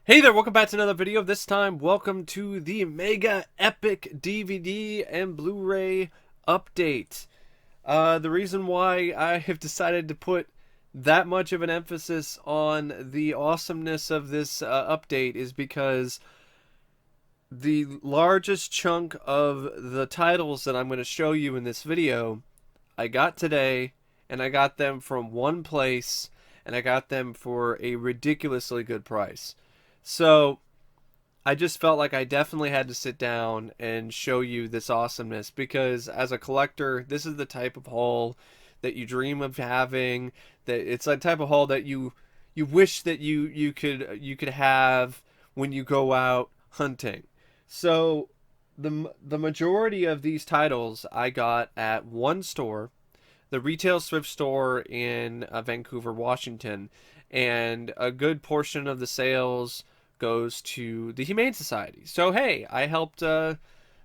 Hey there, welcome back to another video. This time, welcome to the Mega Epic DVD and Blu-ray update. The reason why I have decided to put that much of an emphasis on the awesomeness of this update is because the largest chunk of the titles that I'm going to show you in this video, I got today, and I got them from one place, and I got them for a ridiculously good price. So I just felt like I definitely had to sit down and show you this awesomeness because as a collector, this is the type of haul that you dream of having. That it's a type of haul that you wish that you could have when you go out hunting. So the majority of these titles I got at one store, the retail thrift store in Vancouver, Washington, and a good portion of the sales goes to the Humane Society. So hey, I helped the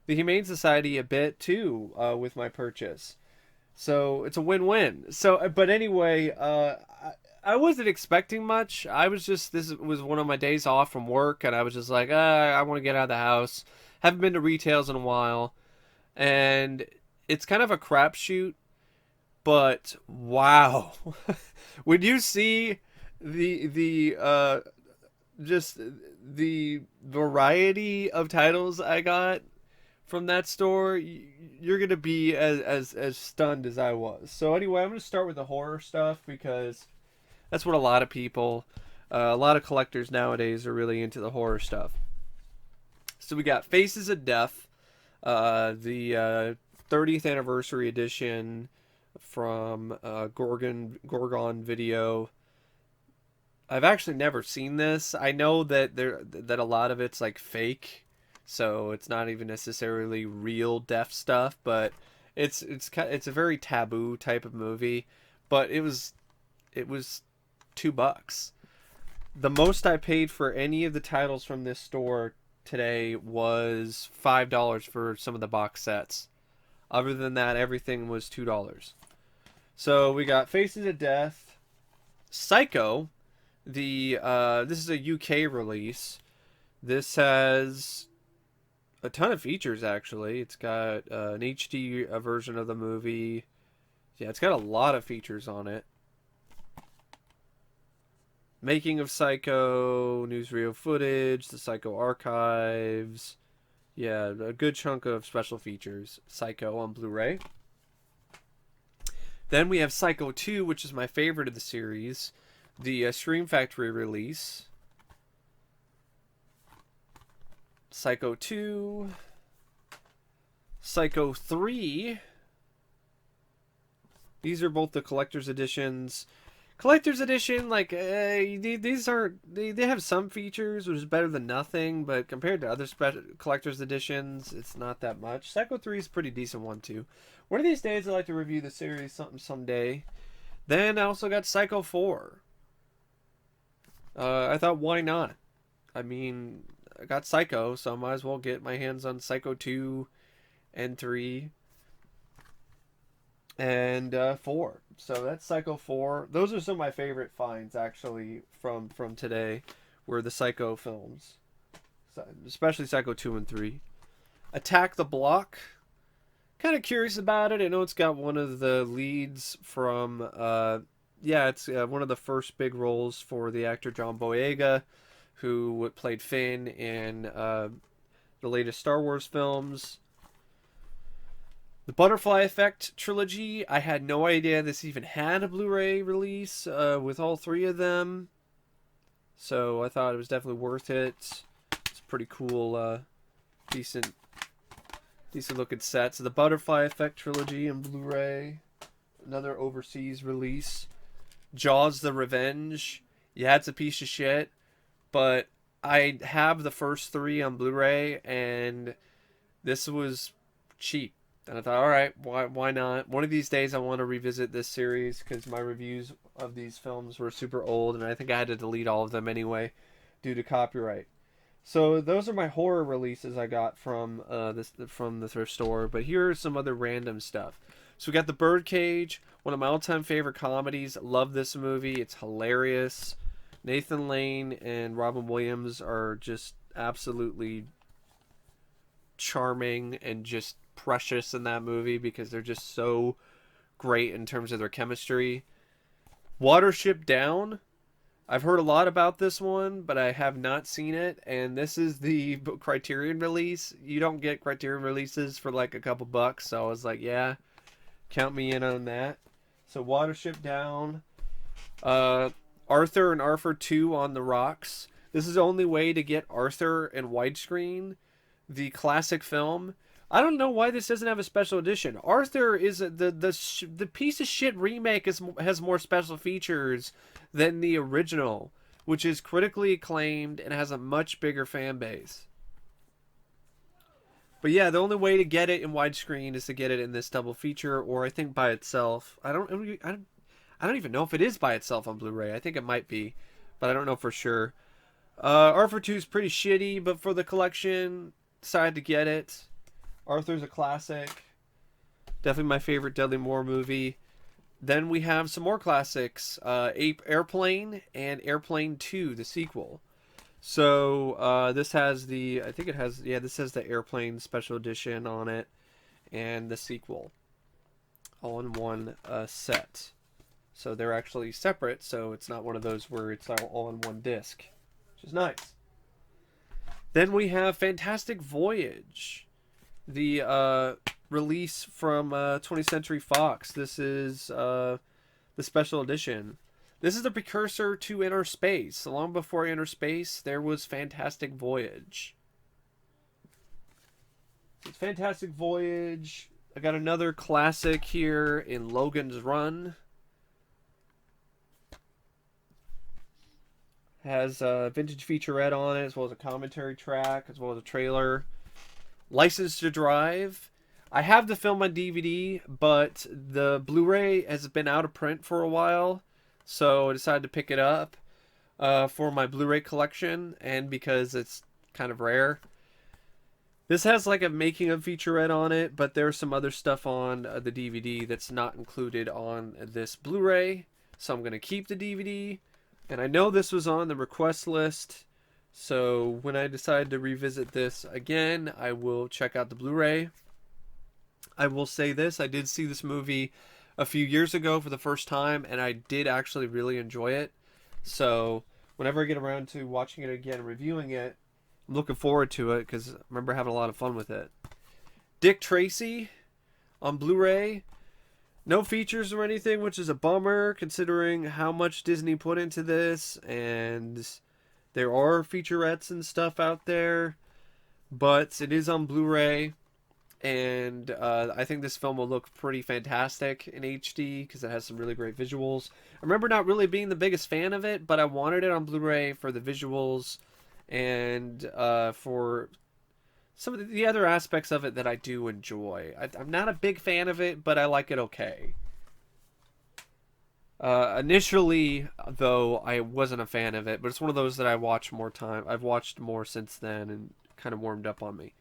Humane Society a bit too with my purchase. So it's a win-win. So, but anyway, I wasn't expecting much. This was one of my days off from work, and I was just like, I want to get out of the house. Haven't been to retails in a while, and it's kind of a crapshoot. But wow, when you see the just the variety of titles I got from that store, you're gonna be as stunned as I was. So anyway, I'm gonna start with the horror stuff because that's what a lot of collectors nowadays are really into the horror stuff. So we got Faces of Death, the 30th anniversary edition from Gorgon Video. I've actually never seen this. I know that a lot of it's like fake, so it's not even necessarily real deaf stuff, but it's a very taboo type of movie. But it was $2. The most I paid for any of the titles from this store today was $5 for some of the box sets. Other than that, everything was $2. So we got Faces of Death, Psycho. This is a UK release. This has a ton of features actually. It's got an HD version of the movie. Yeah, it's got a lot of features on it. Making of Psycho, newsreel footage, the Psycho archives. Yeah, a good chunk of special features. Psycho on Blu-ray. Then we have Psycho 2, which is my favorite of the series. The Stream Factory release. Psycho 2. Psycho 3. These are both the collector's editions. Collector's edition, like, these are, they have some features, which is better than nothing, but compared to other collector's editions, it's not that much. Psycho 3 is a pretty decent one, too. One of these days, I'd like to review the series someday. Then I also got Psycho 4. I thought, why not? I mean, I got Psycho, so I might as well get my hands on Psycho 2 and 3 and 4. So that's Psycho 4. Those are some of my favorite finds, actually, from today, were the Psycho films. Especially Psycho 2 and 3. Attack the Block. Kind of curious about it. I know it's got one of the leads from... yeah, it's one of the first big roles for the actor John Boyega, who played Finn in the latest Star Wars films. The Butterfly Effect trilogy, I had no idea this even had a Blu-ray release with all three of them. So I thought it was definitely worth it. It's pretty cool, decent looking sets. The Butterfly Effect trilogy in Blu-ray, another overseas release. Jaws the Revenge. Yeah, it's a piece of shit, but I have the first three on Blu-ray, and this was cheap. And I thought, all right, why not? One of these days, I want to revisit this series because my reviews of these films were super old, and I think I had to delete all of them anyway due to copyright. So those are my horror releases I got from the thrift store. But here are some other random stuff. So we got The Birdcage, one of my all-time favorite comedies. Love this movie. It's hilarious. Nathan Lane and Robin Williams are just absolutely charming and just precious in that movie because they're just so great in terms of their chemistry. Watership Down. I've heard a lot about this one, but I have not seen it, and this is the Criterion release. You don't get Criterion releases for like a couple bucks, so I was like, yeah, count me in on that. So Watership Down. Arthur and Arthur 2 on the Rocks. This is the only way to get Arthur in widescreen, the classic film. I don't know why this doesn't have a special edition. Arthur is the piece of shit remake has more special features than the original, which is critically acclaimed and has a much bigger fan base. But yeah, the only way to get it in widescreen is to get it in this double feature, or I think by itself. I don't even know if it is by itself on Blu-ray. I think it might be, but I don't know for sure. Arthur 2 is pretty shitty, but for the collection, decided to get it. Arthur's a classic. Definitely my favorite Dudley Moore movie. Then we have some more classics. Airplane and Airplane 2, the sequel. So this has the, I think it has, yeah, this has the Airplane special edition on it and the sequel. All in one set. So they're actually separate, so it's not one of those where it's all in one disc, which is nice. Then we have Fantastic Voyage. The release from 20th Century Fox. This is the special edition. This is the precursor to Inner Space. Long before Inner Space, there was Fantastic Voyage. It's Fantastic Voyage. I got another classic here in Logan's Run. Has a vintage featurette on it, as well as a commentary track, as well as a trailer. License to Drive. I have the film on DVD, but the Blu-ray has been out of print for a while, so I decided to pick it up for my Blu-ray collection, and because it's kind of rare. This has like a making of featurette on it, but there's some other stuff on the DVD that's not included on this Blu-ray, so I'm going to keep the DVD. And I know this was on the request list, so when I decide to revisit this again, I will check out the Blu-ray. I will say this, I did see this movie a few years ago for the first time, and I did actually really enjoy it. So whenever I get around to watching it again and reviewing it, I'm looking forward to it because I remember having a lot of fun with it. Dick Tracy on Blu-ray. No features or anything, which is a bummer considering how much Disney put into this, and there are featurettes and stuff out there, but it is on Blu-ray, and I think this film will look pretty fantastic in HD because it has some really great visuals. I remember not really being the biggest fan of it, but I wanted it on Blu-ray for the visuals and for some of the other aspects of it that I do enjoy. I'm not a big fan of it, but I like it okay. Initially, though, I wasn't a fan of it, but it's one of those that I watch more time. I've watched more since then and kind of warmed up on me.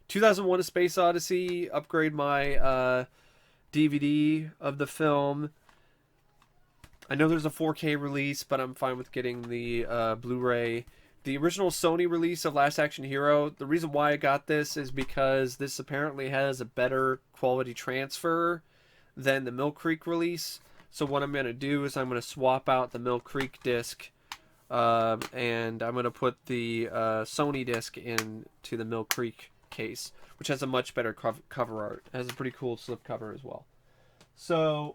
2001: A Space Odyssey. Upgrade my DVD of the film. I know there's a 4K release, but I'm fine with getting the Blu-ray. The original Sony release of Last Action Hero, the reason why I got this is because this apparently has a better quality transfer than the Mill Creek release. So what I'm going to do is I'm going to swap out the Mill Creek disc and I'm going to put the Sony disc into the Mill Creek case, which has a much better cover art. It has a pretty cool slip cover as well. So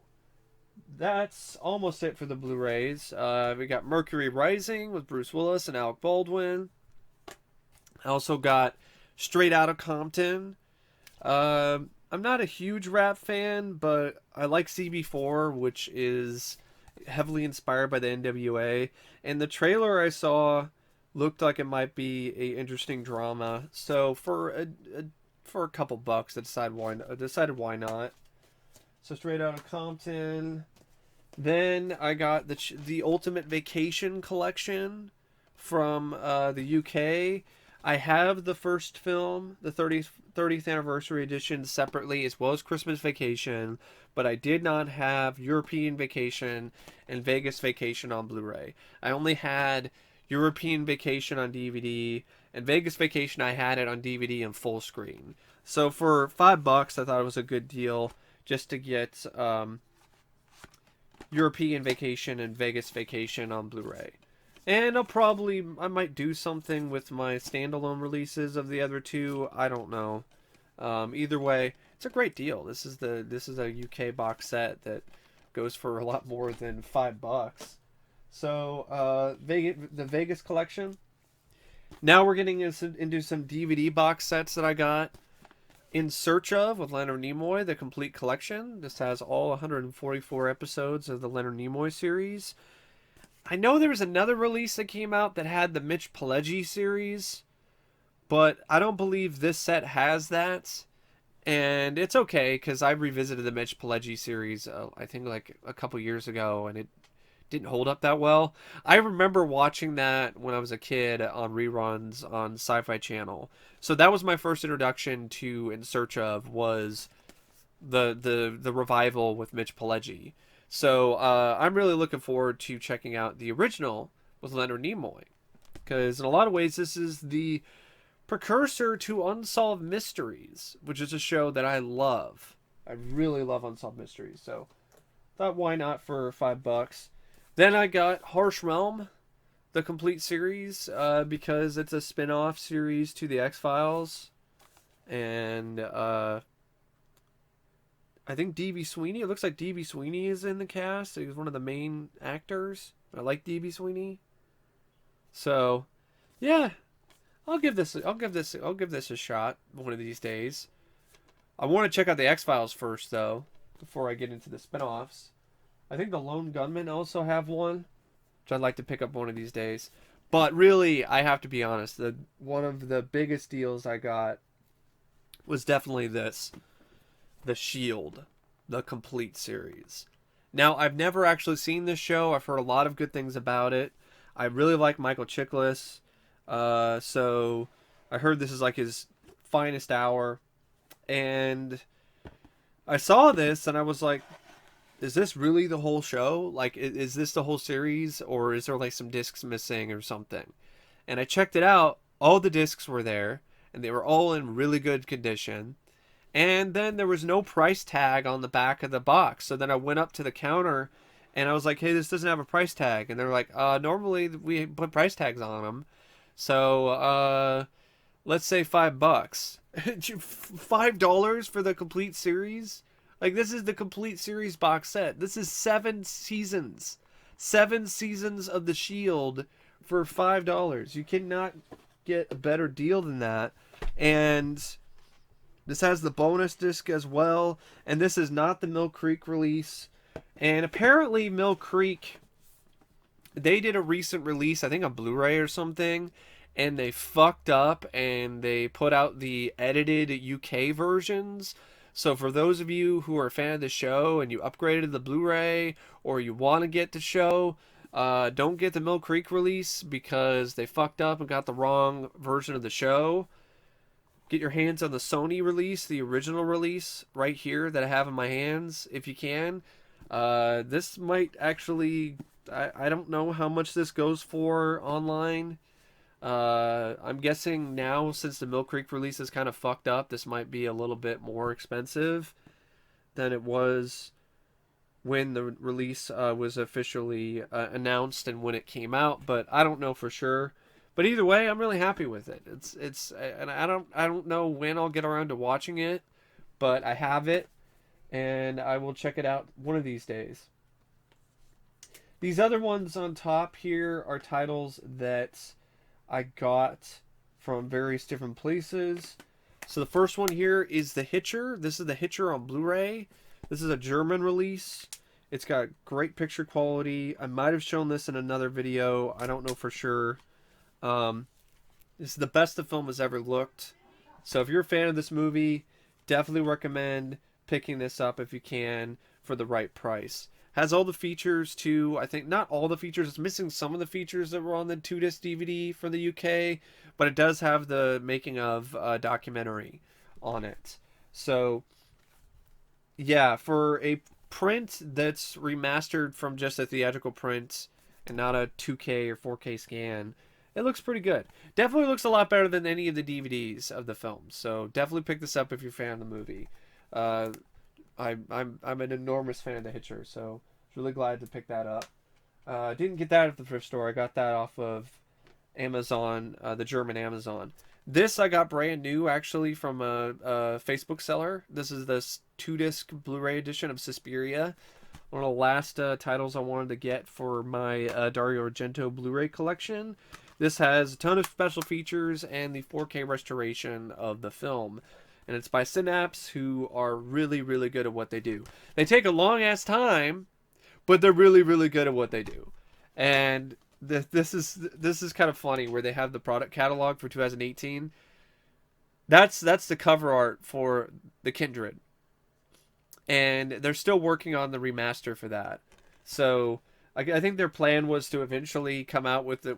that's almost it for the Blu-rays. We got Mercury Rising with Bruce Willis and Alec Baldwin. I also got Straight Outta Compton. I'm not a huge rap fan, but I like CB4, which is heavily inspired by the NWA. And the trailer I saw looked like it might be a interesting drama. So for a couple bucks, I decided why not. So Straight Outta Compton. Then I got the Ultimate Vacation collection from the UK. I have the first film, the 30th anniversary edition, separately, as well as Christmas Vacation. but I did not have European Vacation and Vegas Vacation on Blu-ray. I only had European Vacation on DVD, and Vegas Vacation I had it on DVD and full screen. So for $5, I thought it was a good deal just to get European Vacation and Vegas Vacation on Blu-ray. And I might do something with my standalone releases of the other two. I don't know. Either way, it's a great deal. This is a UK box set that goes for a lot more than $5. So the Vegas collection. Now we're getting into some DVD box sets that I got. In Search Of with Leonard Nimoy, the complete collection. This has all 144 episodes of the Leonard Nimoy series. I know there was another release that came out that had the Mitch Pileggi series, but I don't believe this set has that. And it's okay, because I revisited the Mitch Pileggi series, I think like a couple years ago, and it didn't hold up that well. I remember watching that when I was a kid on reruns on Sci-Fi Channel. So that was my first introduction to In Search Of, was the revival with Mitch Pileggi. So I'm really looking forward to checking out the original with Leonard Nimoy, because in a lot of ways this is the precursor to Unsolved Mysteries, which is a show that I love. I really love Unsolved Mysteries, so thought why not for $5. Then I got Harsh Realm, the complete series, because it's a spin-off series to the X-Files. And I think D.B. Sweeney, it looks like D.B. Sweeney is in the cast. He's one of the main actors. I like D.B. Sweeney. So, yeah, I'll give this a shot one of these days. I want to check out the X-Files first, though, before I get into the spin-offs. I think the Lone Gunmen also have one, which I'd like to pick up one of these days. But really, I have to be honest, one of the biggest deals I got was definitely this. The Shield, the complete series. Now, I've never actually seen this show. I've heard a lot of good things about it. I really like Michael Chiklis. So I heard this is like his finest hour. And I saw this and I was like, is this really the whole show? Like, is this the whole series? Or is there like some discs missing or something? And I checked it out. All the discs were there. And they were all in really good condition. And then there was no price tag on the back of the box. So then I went up to the counter and I was like, hey, this doesn't have a price tag. And they're like, normally we put price tags on them. So let's say $5. $5 for the complete series? Like, this is the complete series box set. This is 7 seasons. 7 seasons of The Shield for $5. You cannot get a better deal than that. And this has the bonus disc as well. And this is not the Mill Creek release. And apparently Mill Creek, they did a recent release, I think on Blu-ray or something. And they fucked up and they put out the edited UK versions. So for those of you who are a fan of the show and you upgraded the Blu-ray or you want to get the show, don't get the Mill Creek release because they fucked up and got the wrong version of the show. Get your hands on the Sony release, the original release right here that I have in my hands if you can. This might actually, I don't know how much this goes for online. I'm guessing now, since the Mill Creek release is kind of fucked up, this might be a little bit more expensive than it was when the release was officially announced and when it came out, but I don't know for sure. But either way, I'm really happy with it. And I don't know when I'll get around to watching it, but I have it and I will check it out one of these days. These other ones on top here are titles that I got from various different places. So the first one here is The Hitcher. This is The Hitcher on Blu-ray. This is a German release. It's got great picture quality. I might have shown this in another video. I don't know for sure. This is the best the film has ever looked. So if you're a fan of this movie, definitely recommend picking this up if you can for the right price. Has all the features too. I think not all the features. It's missing some of the features that were on the 2-disc DVD for the UK, but it does have the making of documentary on it. So Yeah, for a print that's remastered from just a theatrical print and not a 2K or 4K scan, it looks pretty good. Definitely looks a lot better than any of the DVDs of the film. So definitely pick this up if you're a fan of the movie. Uh, I'm an enormous fan of The Hitcher, so I was really glad to pick that up. Didn't get that at the thrift store. I got that off of Amazon, the German Amazon. This I got brand new actually from a Facebook seller. This is the 2-disc Blu-ray edition of Suspiria. One of the last titles I wanted to get for my Dario Argento Blu-ray collection. This has a ton of special features and the 4K restoration of the film. And it's by Synapse, who are really, really good at what they do. They take a long-ass time, but they're really, really good at what they do. And this is kind of funny where they have the product catalog for 2018. That's the cover art for The Kindred, and they're still working on the remaster for that. So I think their plan was to eventually come out with the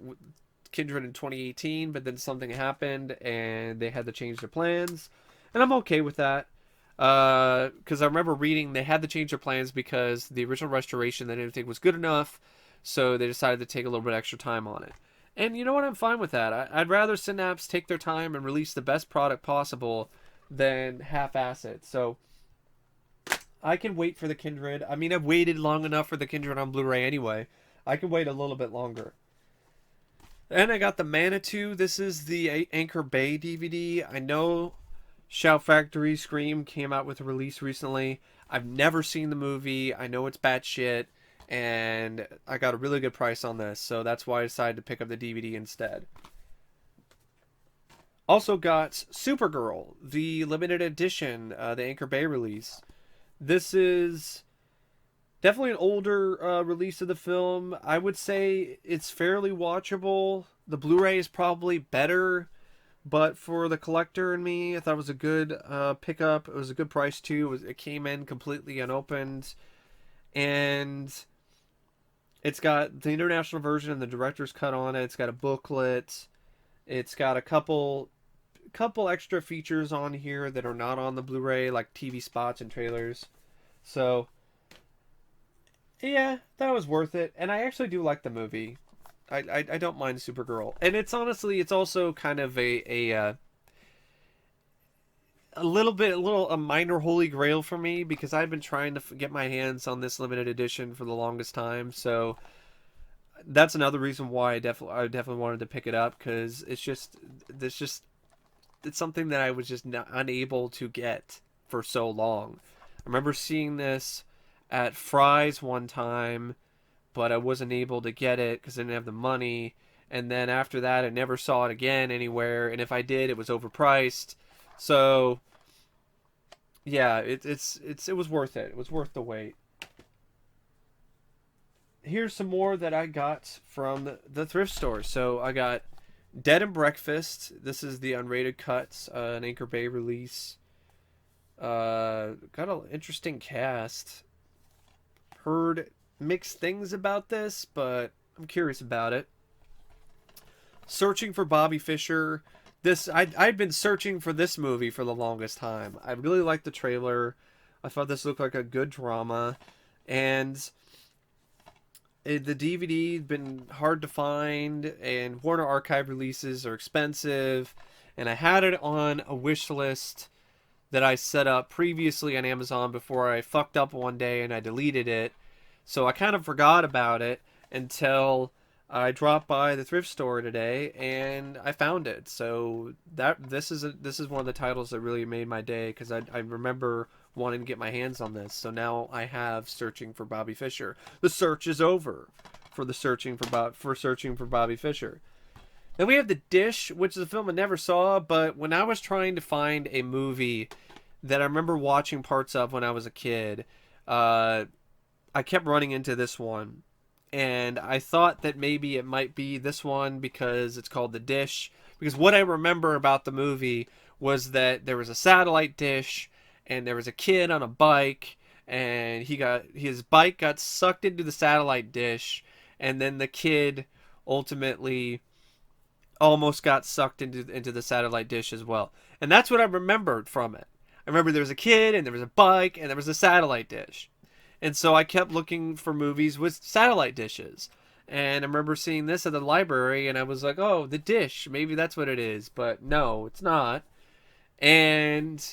Kindred in 2018, but then something happened and they had to change their plans, and I'm okay with that. Because I remember reading they had to change their plans because the original restoration they didn't think was good enough, so they decided to take a little bit extra time on it. And you know what? I'm fine with that. I'd rather Synapse take their time and release the best product possible than half-ass it. So I can wait for the Kindred. I mean, I've waited long enough for the Kindred on Blu-ray anyway. I can wait a little bit longer. And I got the Manitou. This is the Anchor Bay DVD. I know Shout Factory Scream came out with a release recently. I've never seen the movie. I know it's bad shit. And I got a really good price on this. So that's why I decided to pick up the DVD instead. Also got Supergirl, the limited edition, the Anchor Bay release. This is definitely an older release of the film. I would say it's fairly watchable. The Blu-ray is probably better, but for the collector and me, I thought it was a good pickup. It was a good price too. It came in completely unopened, and it's got the international version and the director's cut on it. It's got a booklet. It's got a couple extra features on here that are not on the Blu-ray, like TV spots and trailers. So yeah, that was worth it. And I actually do like the movie. I don't mind Supergirl. And it's honestly, it's also kind of a minor holy grail for me, because I've been trying to get my hands on this limited edition for the longest time. So that's another reason why I definitely wanted to pick it up, because it's something that I was just unable to get for so long. I remember seeing this at Fry's one time, but I wasn't able to get it because I didn't have the money. And then after that, I never saw it again anywhere. And if I did, it was overpriced. So yeah, it was worth it. It was worth the wait. Here's some more that I got from the thrift store. So I got Dead and Breakfast. This is the unrated cuts, an Anchor Bay release. Got an interesting cast. Heard mixed things about this, but I'm curious about it. Searching for Bobby Fischer. I'd been searching for this movie for the longest time. I really liked the trailer. I thought this looked like a good drama, and the DVD had been hard to find, and Warner Archive releases are expensive, and I had it on a wish list that I set up previously on Amazon before I fucked up one day and I deleted it. So I kind of forgot about it until I dropped by the thrift store today and I found it. So this is one of the titles that really made my day, because I remember wanting to get my hands on this. So now I have Searching for Bobby Fischer. The search is over for Searching for Bobby Fischer. Then we have The Dish, which is a film I never saw, but when I was trying to find a movie that I remember watching parts of when I was a kid, I kept running into this one. And I thought that maybe it might be this one because it's called The Dish. Because what I remember about the movie was that there was a satellite dish, and there was a kid on a bike, and his bike got sucked into the satellite dish, and then the kid ultimately almost got sucked into the satellite dish as well. And that's what I remembered from it. I remember there was a kid, and there was a bike, and there was a satellite dish. And so I kept looking for movies with satellite dishes. And I remember seeing this at the library, and I was like, oh, The Dish. Maybe that's what it is. But no, it's not. And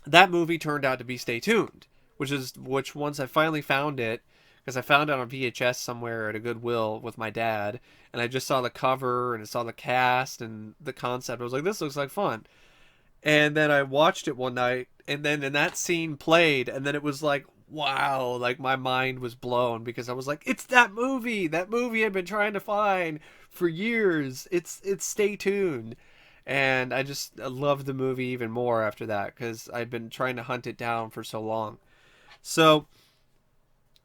that movie turned out to be Stay Tuned, which once I finally found it, because I found it on VHS somewhere at a Goodwill with my dad, and I just saw the cover and I saw the cast and the concept. I was like, this looks like fun. And then I watched it one night, and then that scene played, and then it was like, wow, like my mind was blown, because I was like, it's that movie I've been trying to find for years. It's Stay Tuned. And I loved the movie even more after that, because I'd been trying to hunt it down for so long. So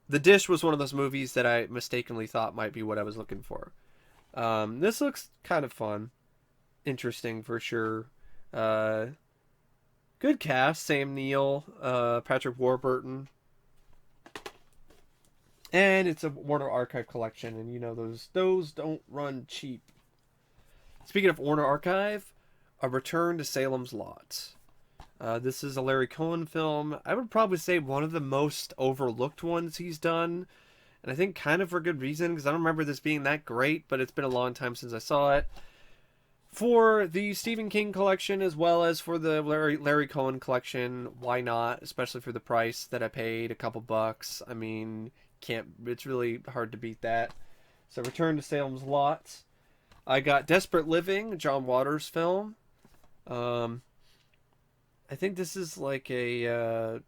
The Dish was one of those movies that I mistakenly thought might be what I was looking for. This looks kind of fun, interesting for sure. Good cast: Sam Neill, Patrick Warburton, and it's a Warner Archive collection, and you know those don't run cheap. Speaking of Warner Archive, A Return to Salem's Lot. This is a Larry Cohen film. I would probably say one of the most overlooked ones he's done, and I think kind of for good reason, because I don't remember this being that great, but it's been a long time since I saw it. For the Stephen King collection, as well as for the Larry Cohen collection, why not? Especially for the price that I paid, a couple bucks. I mean, it's really hard to beat that. So Return to Salem's Lot. I got Desperate Living, John Waters film. I think this is like this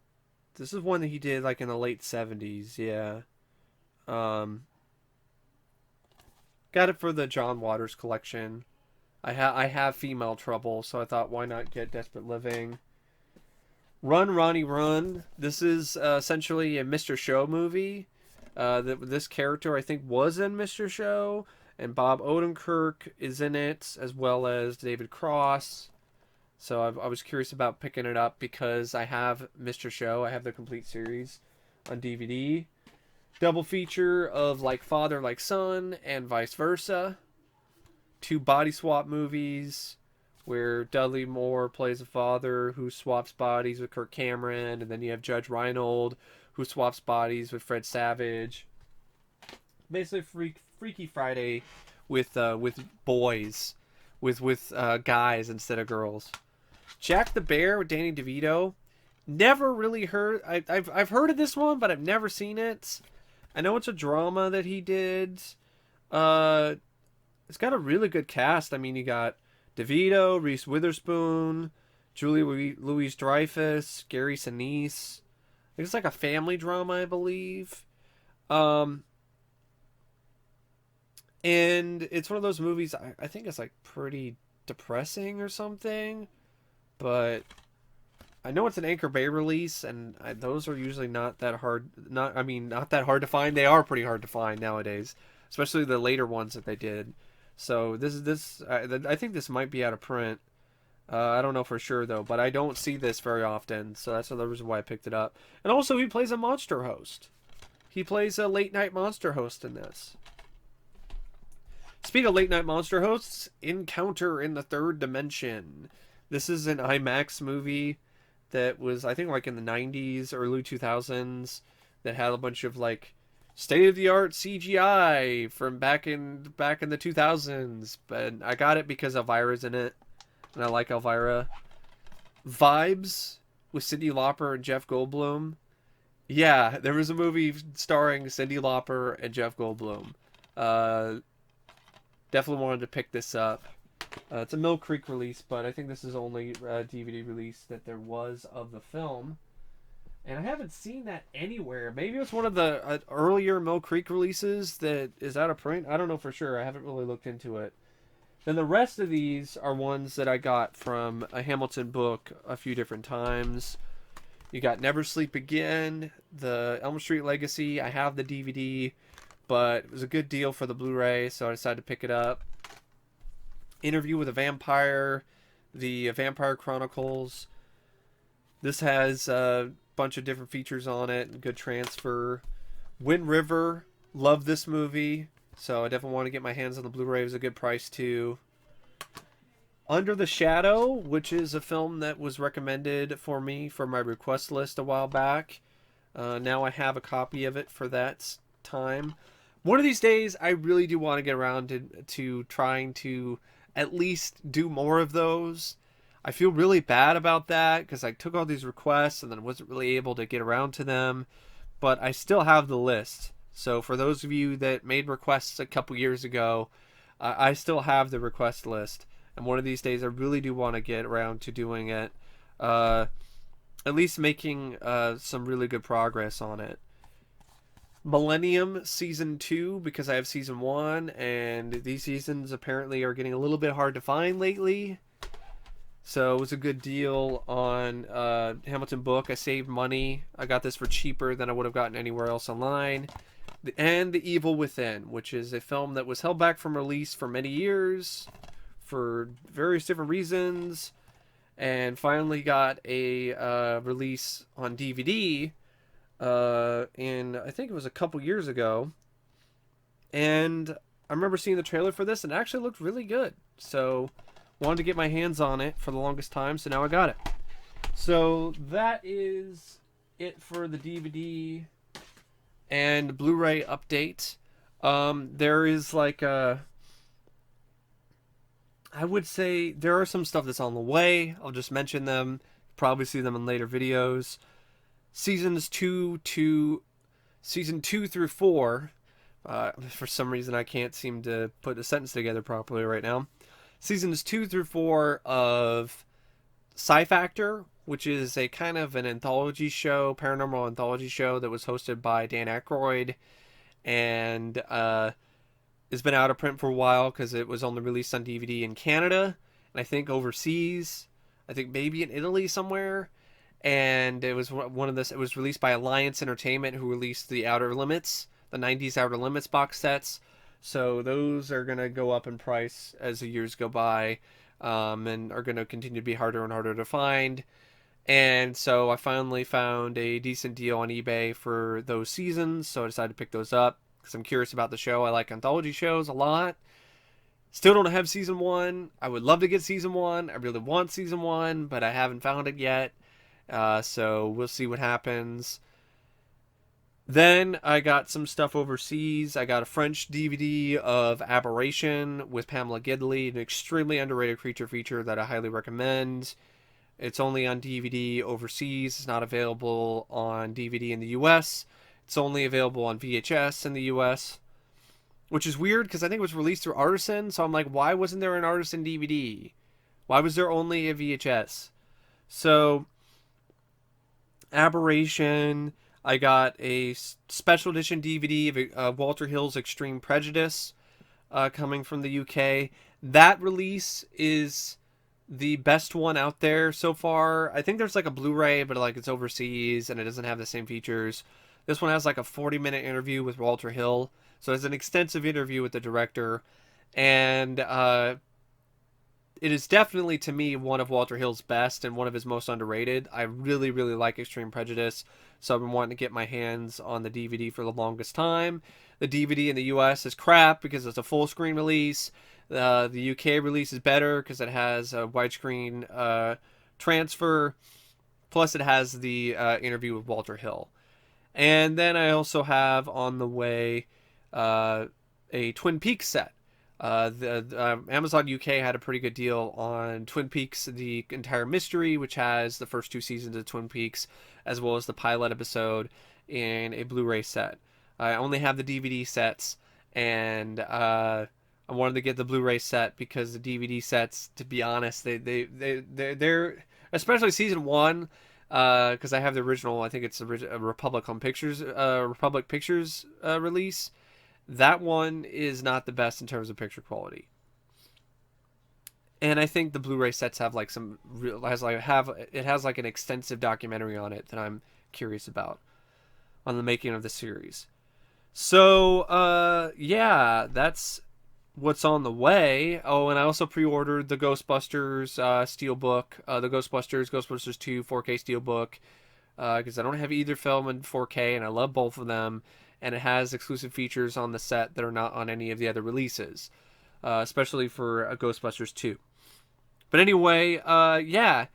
is one that he did like in the late 70s, yeah. Got it for the John Waters collection. I have female trouble, so I thought, why not get Desperate Living? Run, Ronnie, Run. This is essentially a Mr. Show movie. This character, I think, was in Mr. Show, and Bob Odenkirk is in it, as well as David Cross. So I was curious about picking it up because I have Mr. Show. I have the complete series on DVD. Double feature of Like Father, Like Son, and vice versa. 2 body swap movies where Dudley Moore plays a father who swaps bodies with Kirk Cameron, and then you have Judge Reinhold who swaps bodies with Fred Savage. Basically, Freaky Friday with boys, with guys instead of girls. Jack the Bear with Danny DeVito. Never really heard. I've heard of this one, but I've never seen it. I know it's a drama that he did. It's got a really good cast. I mean, you got DeVito, Reese Witherspoon, Julie Louis-Dreyfus, Gary Sinise. It's like a family drama, I believe. And it's one of those movies, I think it's like pretty depressing or something. But I know it's an Anchor Bay release, and those are usually not that hard. Not that hard to find. They are pretty hard to find nowadays, especially the later ones that they did. So I think this might be out of print. I don't know for sure though, but I don't see this very often, so that's another reason why I picked it up. And also, he plays a monster host. He plays a late night monster host in this. Speaking of late night monster hosts, Encounter in the Third Dimension. This is an IMAX movie that was, I think, like in the 90s, early 2000s, that had a bunch of like state-of-the-art CGI from back in the 2000s. But I got it because Elvira's in it, and I like Elvira. Vibes with Cyndi Lauper and Jeff Goldblum. Yeah, there was a movie starring Cyndi Lauper and Jeff Goldblum. Definitely wanted to pick this up. It's a Mill Creek release, but I think this is only a DVD release that there was of the film. And I haven't seen that anywhere. Maybe it's one of the earlier Mill Creek releases that is out of print. I don't know for sure. I haven't really looked into it. Then the rest of these are ones that I got from a Hamilton book a few different times. You got Never Sleep Again, the Elm Street Legacy. I have the DVD, but it was a good deal for the Blu-ray, so I decided to pick it up. Interview with a Vampire, the Vampire Chronicles. This has a bunch of different features on it, good transfer. Wind River, love this movie, so I definitely want to get my hands on the Blu-ray. It was a good price too. Under the Shadow, which is a film that was recommended for me for my request list a while back. Now I have a copy of it for that time. One of these days, I really do want to get around to trying to at least do more of those. I feel really bad about that because I took all these requests and then wasn't really able to get around to them. But I still have the list. So for those of you that made requests a couple years ago, I still have the request list. And one of these days, I really do want to get around to doing it. At least making some really good progress on it. Millennium Season 2, because I have Season 1, and these seasons apparently are getting a little bit hard to find lately. So it was a good deal on Hamilton Book. I saved money. I got this for cheaper than I would have gotten anywhere else online. And The Evil Within, which is a film that was held back from release for many years for various different reasons, and finally got a release on DVD in, I think it was a couple years ago. And I remember seeing the trailer for this, and it actually looked really good. So wanted to get my hands on it for the longest time, so now I got it. So that is it for the DVD and Blu-ray update. There is like a... I would say there are some stuff that's on the way. I'll just mention them. Probably see them in later videos. Season 2 through 4. For some reason, I can't seem to put a sentence together properly right now. Seasons 2 through 4 of Sci Factor, which is a kind of an anthology show, paranormal anthology show that was hosted by Dan Aykroyd, and it's been out of print for a while because it was only released on DVD in Canada, and I think overseas, I think maybe in Italy somewhere. And it was one of this. It was released by Alliance Entertainment, who released the Outer Limits, the '90s Outer Limits box sets. So those are gonna go up in price as the years go by, and are gonna continue to be harder and harder to find. And so I finally found a decent deal on eBay for those seasons, so I decided to pick those up because I'm curious about the show. I like anthology shows a lot. Still don't have season 1. I would love to get season 1. I really want season 1, but I haven't found it yet. So we'll see what happens. Then I got some stuff overseas. I got a French DVD of Aberration with Pamela Gidley, an extremely underrated creature feature that I highly recommend. It's only on DVD overseas. It's not available on DVD in the US. It's only available on VHS in the US, which is weird because I think it was released through Artisan. So I'm like, why wasn't there an Artisan DVD? Why was there only a VHS? So Aberration, I got a special edition DVD of Walter Hill's Extreme Prejudice coming from the UK. That release is the best one out there so far. I think there's like a Blu-ray, but like it's overseas and it doesn't have the same features. This one has like a 40-minute interview with Walter Hill. So it's an extensive interview with the director. And it is definitely, to me, one of Walter Hill's best and one of his most underrated. I really, really like Extreme Prejudice, so I've been wanting to get my hands on the DVD for the longest time. The DVD in the US is crap because it's a full screen release. The UK release is better because it has a widescreen transfer, plus it has the interview with Walter Hill. And then I also have on the way a Twin Peaks set. Amazon UK had a pretty good deal on Twin Peaks, the entire mystery, which has the first 2 seasons of Twin Peaks, as well as the pilot episode in a Blu-ray set. I only have the DVD sets, and I wanted to get the Blu-ray set because the DVD sets, to be honest, they're especially season 1, because I have the original. I think it's a Republic Pictures release. That one is not the best in terms of picture quality. And I think the Blu-ray sets have like some has like an extensive documentary on it that I'm curious about on the making of the series. So yeah, that's what's on the way. Oh, and I also pre-ordered the Ghostbusters Steelbook, the Ghostbusters 2 4K Steelbook, because I don't have either film in 4K, and I love both of them. And it has exclusive features on the set that are not on any of the other releases, especially for Ghostbusters 2. But anyway, yeah,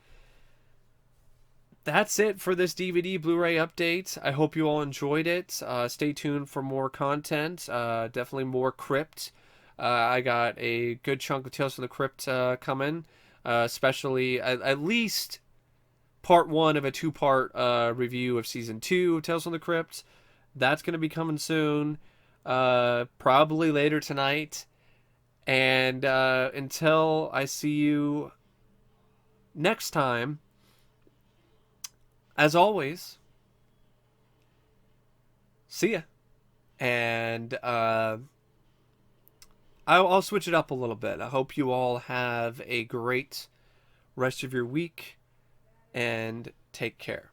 that's it for this DVD Blu-ray update. I hope you all enjoyed it. Stay tuned for more content. Definitely more Crypt. I got a good chunk of Tales from the Crypt coming, especially at least part one of a two-part review of season 2 of Tales from the Crypt. That's going to be coming soon, probably later tonight. And until I see you next time, as always, see ya. And I'll switch it up a little bit. I hope you all have a great rest of your week and take care.